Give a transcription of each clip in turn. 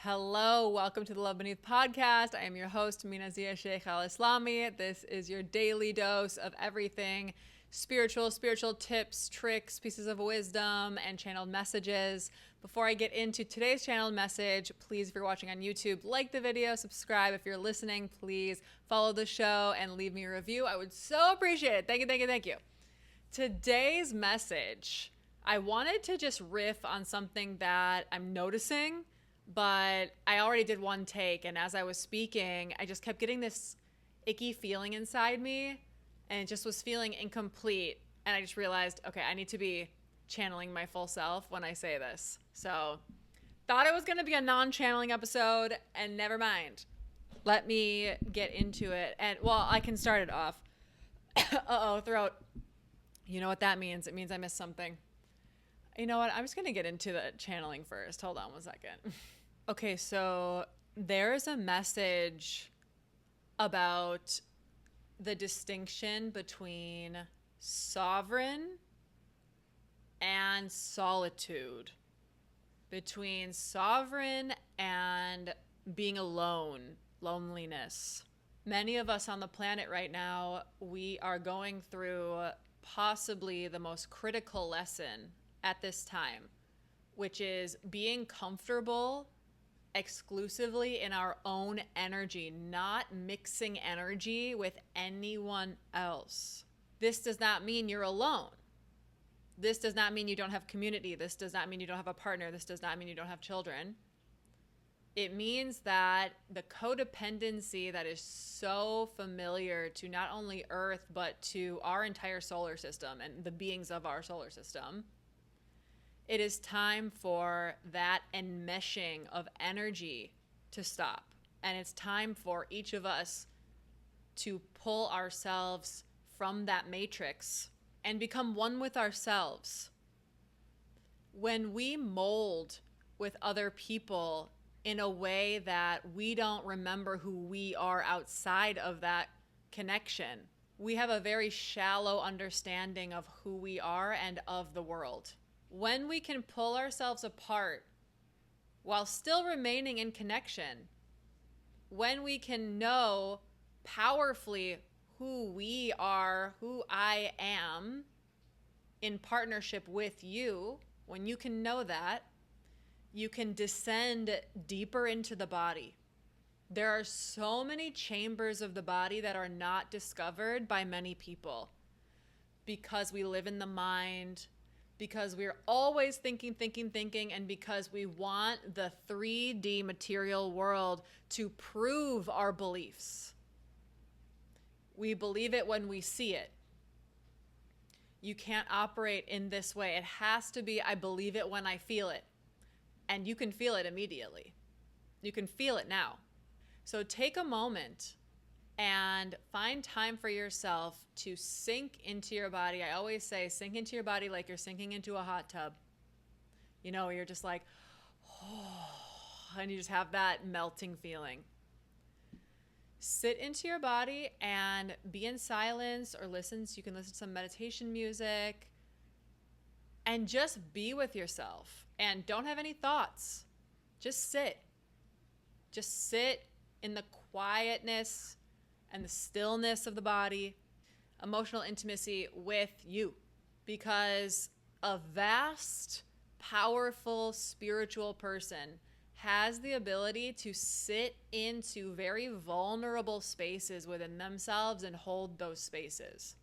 Hello, welcome to the Love Beneath podcast. I am your host, Mina Zia Sheikh Al Islami. This is your daily dose of everything spiritual tips, tricks, pieces of wisdom, and channeled messages. Before I get into today's channeled message, please, if you're watching on YouTube, like the video, subscribe. If you're listening, please follow the show and leave me a review. I would so appreciate it. Thank you. Today's message, I wanted to just riff on something that I'm noticing, but I already did one take, and as I was speaking, I just kept getting this icky feeling inside me, and it just was feeling incomplete, and I just realized, okay, I need to be channeling my full self when I say this. So, thought it was going to be a non-channeling episode, and never mind. Let me get into it, and, well, I can start it off. Uh-oh, throat. You know what that means? It means I missed something. You know what? I'm just going to get into the channeling first. Hold on one second. Okay, so there's a message about the distinction between sovereign and solitude, between sovereign and being alone, loneliness. Many of us on the planet right now, we are going through possibly the most critical lesson at this time, which is being comfortable exclusively in our own energy, not mixing energy with anyone else. This does not mean you're alone. This does not mean you don't have community. This does not mean you don't have a partner. This does not mean you don't have children. It means that the codependency that is so familiar to not only Earth, but to our entire solar system and the beings of our solar system, it is time for that enmeshing of energy to stop. And it's time for each of us to pull ourselves from that matrix and become one with ourselves. When we mold with other people in a way that we don't remember who we are outside of that connection, we have a very shallow understanding of who we are and of the world. When we can pull ourselves apart while still remaining in connection, when we can know powerfully who we are, who I am in partnership with you, when you can know that, you can descend deeper into the body. There are so many chambers of the body that are not discovered by many people because we live in the mind, because we're always thinking, and because we want the 3D material world to prove our beliefs. We believe it when we see it. You can't operate in this way. It has to be, I believe it when I feel it. And you can feel it immediately. You can feel it now. So take a moment and find time for yourself to sink into your body. I always say, sink into your body like you're sinking into a hot tub. You know, you're just like, oh, and you just have that melting feeling. Sit into your body and be in silence or listen. So you can listen to some meditation music and just be with yourself and don't have any thoughts. Just sit. Just sit in the quietness and the stillness of the body, emotional intimacy with you. Because a vast, powerful, spiritual person has the ability to sit into very vulnerable spaces within themselves and hold those spaces.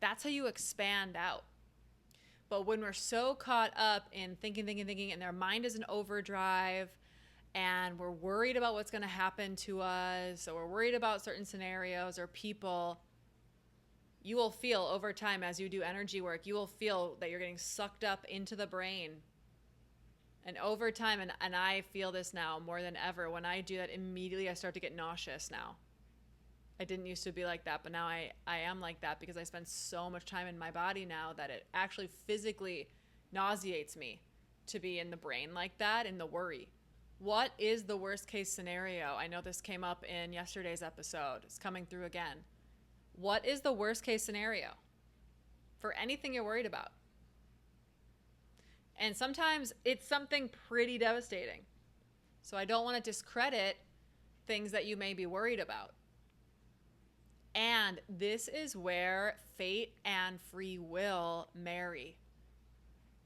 That's how you expand out. But when we're so caught up in thinking, and their mind is in overdrive, and we're worried about what's going to happen to us, or we're worried about certain scenarios or people, you will feel over time as you do energy work, you will feel that you're getting sucked up into the brain. And over time, and I feel this now more than ever, when I do that, immediately I start to get nauseous now. I didn't used to be like that, but now I am like that because I spend so much time in my body now that it actually physically nauseates me to be in the brain like that, in the worry. What is the worst case scenario? I know this came up in yesterday's episode. It's coming through again. What is the worst case scenario for anything you're worried about? And sometimes it's something pretty devastating. So I don't want to discredit things that you may be worried about. And this is where fate and free will marry.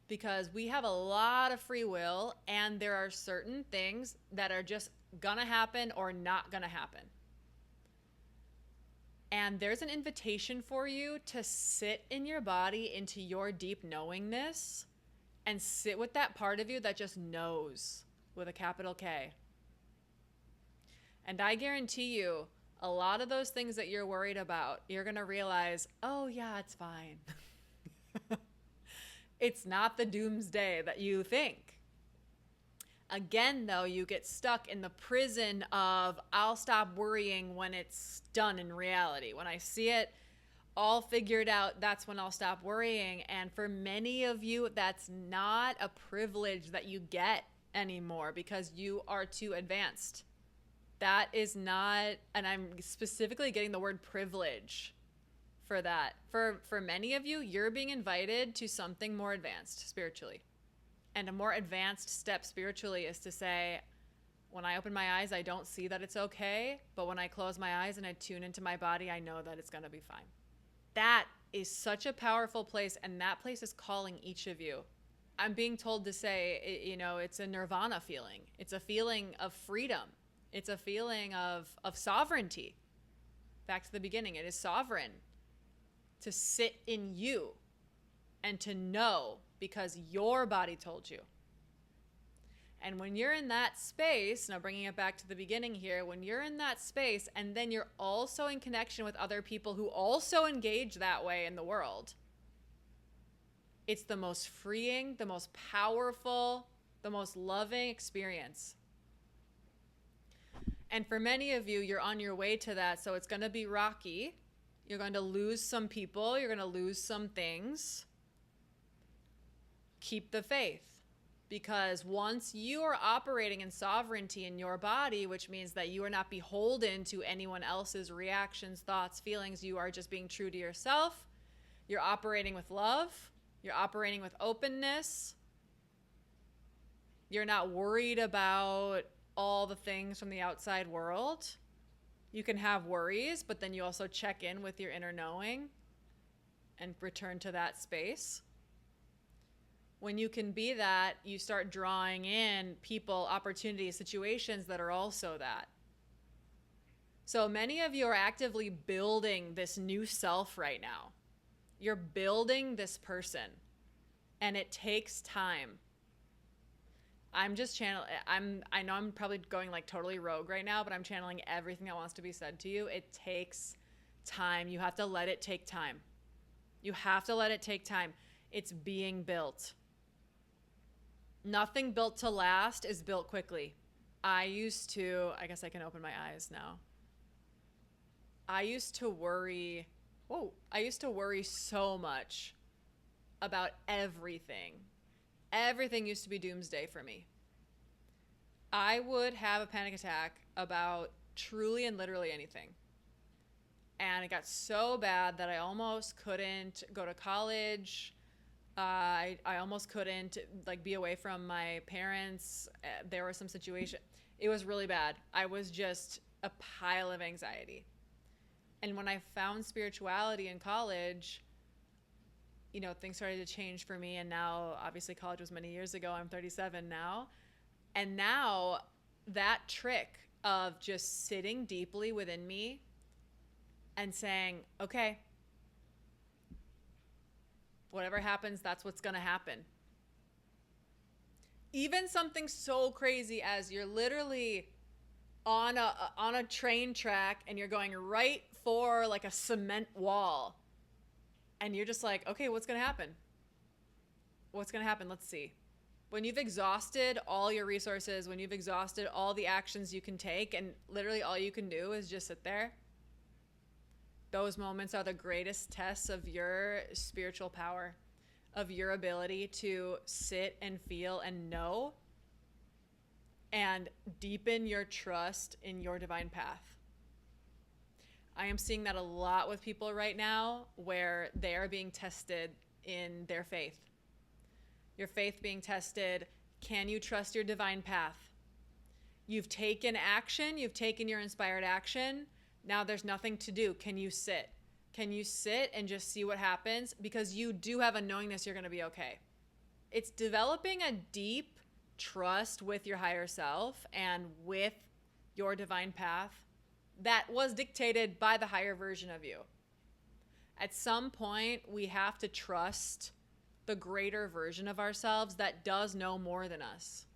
Because we have a lot of free will, and there are certain things that are just gonna happen or not gonna happen. And there's an invitation for you to sit in your body into your deep knowingness and sit with that part of you that just knows, with a capital K. And I guarantee you, a lot of those things that you're worried about, you're going to realize, oh yeah, it's fine. It's not the doomsday that you think. Again, though, you get stuck in the prison of, I'll stop worrying when it's done in reality. When I see it all figured out, that's when I'll stop worrying. And for many of you, that's not a privilege that you get anymore because you are too advanced. That is not, and I'm specifically getting the word privilege for that. For many of you, you're being invited to something more advanced spiritually. And a more advanced step spiritually is to say, when I open my eyes, I don't see that it's okay. But when I close my eyes and I tune into my body, I know that it's going to be fine. That is such a powerful place. And that place is calling each of you. I'm being told to say, it's a nirvana feeling. It's a feeling of freedom. It's a feeling of sovereignty. Back to the beginning, it is sovereign to sit in you and to know because your body told you. And when you're in that space, now bringing it back to the beginning here, when you're in that space and then you're also in connection with other people who also engage that way in the world, it's the most freeing, the most powerful, the most loving experience. And for many of you, you're on your way to that, so it's going to be rocky. You're going to lose some people. You're going to lose some things. Keep the faith. Because once you are operating in sovereignty in your body, which means that you are not beholden to anyone else's reactions, thoughts, feelings, you are just being true to yourself. You're operating with love. You're operating with openness. You're not worried about all the things from the outside world. You can have worries, but then you also check in with your inner knowing and return to that space. When you can be that, you start drawing in people, opportunities, situations that are also that. So many of you are actively building this new self right now. You're building this person, and it takes time. I'm just I know I'm probably going like totally rogue right now, but I'm channeling everything that wants to be said to you. It takes time. You have to let it take time. You have to let it take time. It's being built. Nothing built to last is built quickly. I guess I can open my eyes now. I used to worry so much about everything. Everything used to be doomsday for me. I would have a panic attack about truly and literally anything. And it got so bad that I almost couldn't go to college. I almost couldn't be away from my parents. There were some situations. It was really bad. I was just a pile of anxiety. And when I found spirituality in college, things started to change for me. And now, obviously, college was many years ago. I'm 37 now. And now that trick of just sitting deeply within me and saying, okay, whatever happens, that's what's going to happen. Even something so crazy as you're literally on a train track and you're going right for like a cement wall. And you're just like, okay, what's going to happen? What's going to happen? Let's see. When you've exhausted all your resources, when you've exhausted all the actions you can take, and literally all you can do is just sit there, those moments are the greatest tests of your spiritual power, of your ability to sit and feel and know and deepen your trust in your divine path. I am seeing that a lot with people right now where they are being tested in their faith. Your faith being tested. Can you trust your divine path? You've taken action. You've taken your inspired action. Now there's nothing to do. Can you sit? Can you sit and just see what happens? Because you do have a knowingness you're going to be okay. It's developing a deep trust with your higher self and with your divine path that was dictated by the higher version of you. At some point, we have to trust the greater version of ourselves that does know more than us.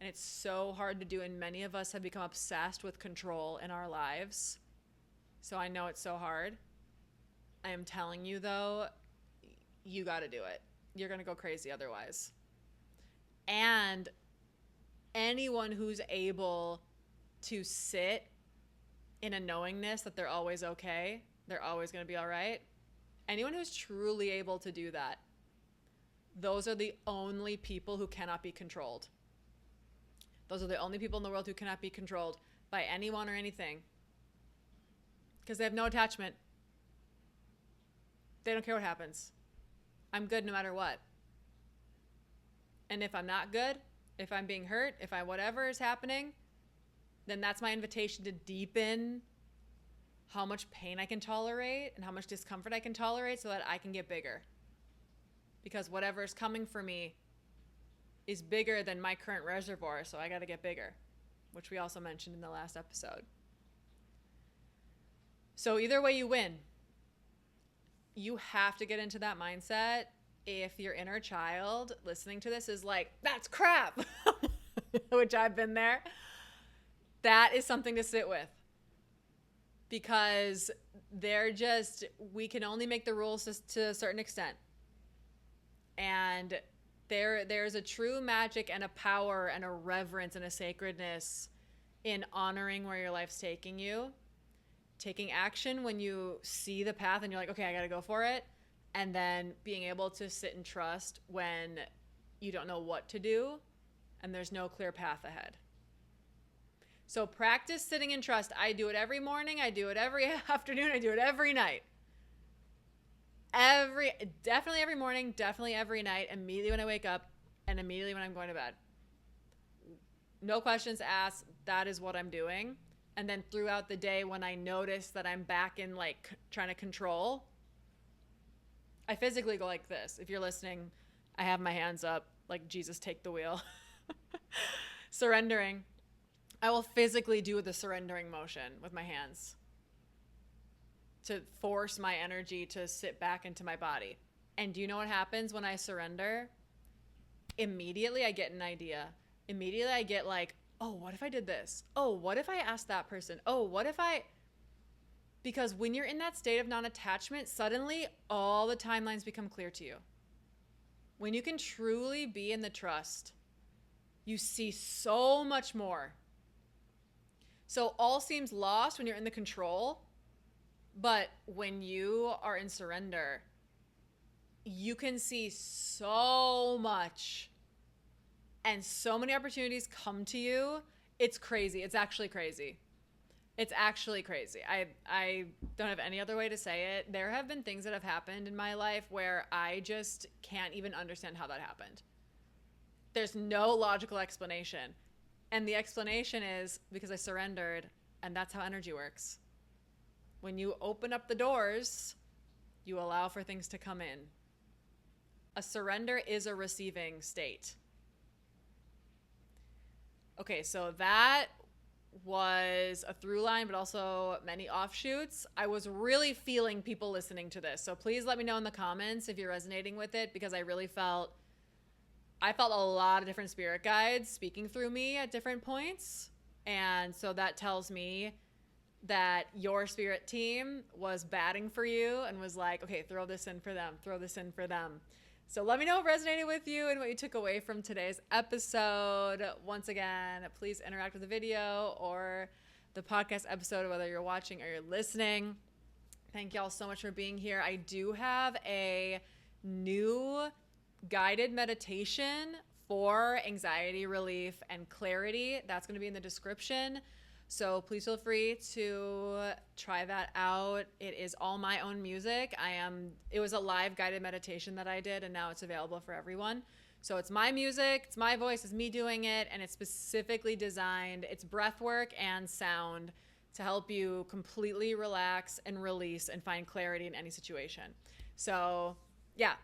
And it's so hard to do, and many of us have become obsessed with control in our lives. So I know it's so hard. I am telling you, though, you got to do it. You're going to go crazy otherwise. And anyone who's able to sit in a knowingness that they're always okay, they're always going to be all right. Anyone who's truly able to do that, those are the only people who cannot be controlled. Those are the only people in the world who cannot be controlled by anyone or anything. Because they have no attachment. They don't care what happens. I'm good no matter what. And if I'm not good, if I'm being hurt, if I whatever is happening, then that's my invitation to deepen how much pain I can tolerate and how much discomfort I can tolerate so that I can get bigger. Because whatever is coming for me is bigger than my current reservoir, so I got to get bigger, which we also mentioned in the last episode. So either way you win. You have to get into that mindset. If your inner child listening to this is like, that's crap, which I've been there, that is something to sit with. Because we can only make the rules to a certain extent. And there's a true magic and a power and a reverence and a sacredness in honoring where your life's taking you. Taking action when you see the path and you're like, okay, I got to go for it. And then being able to sit and trust when you don't know what to do and there's no clear path ahead. So practice sitting in trust. I do it every morning. I do it every afternoon. I do it every night. Definitely every morning, definitely every night, immediately when I wake up and immediately when I'm going to bed. No questions asked. That is what I'm doing. And then throughout the day, when I notice that I'm back in like trying to control, I physically go like this. If you're listening, I have my hands up like Jesus, take the wheel. Surrendering. I will physically do the surrendering motion with my hands to force my energy to sit back into my body. And do you know what happens when I surrender? Immediately I get an idea. Immediately I get like, oh, what if I did this? Oh, what if I asked that person? Oh, what if I... Because when you're in that state of non-attachment, suddenly all the timelines become clear to you. When you can truly be in the trust, you see so much more. So all seems lost when you're in the control, but when you are in surrender, you can see so much and so many opportunities come to you. It's crazy. It's actually crazy. It's actually crazy. I don't have any other way to say it. There have been things that have happened in my life where I just can't even understand how that happened. There's no logical explanation. And the explanation is because I surrendered, and that's how energy works. When you open up the doors, you allow for things to come in. A surrender is a receiving state. Okay, so that was a through line, but also many offshoots. I was really feeling people listening to this. So please let me know in the comments if you're resonating with it, because I really felt a lot of different spirit guides speaking through me at different points. And so that tells me that your spirit team was batting for you and was like, okay, throw this in for them, throw this in for them. So let me know what resonated with you and what you took away from today's episode. Once again, please interact with the video or the podcast episode, whether you're watching or you're listening. Thank y'all so much for being here. I do have a new guided meditation for anxiety relief and clarity. That's going to be in the description. So please feel free to try that out. It is all my own music. It was a live guided meditation that I did, and now it's available for everyone. So it's my music, it's my voice, it's me doing it, and it's specifically designed, it's breath work and sound to help you completely relax and release and find clarity in any situation. So yeah,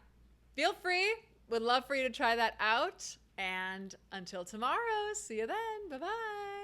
feel free. Would love for you to try that out. And until tomorrow, see you then. Bye-bye.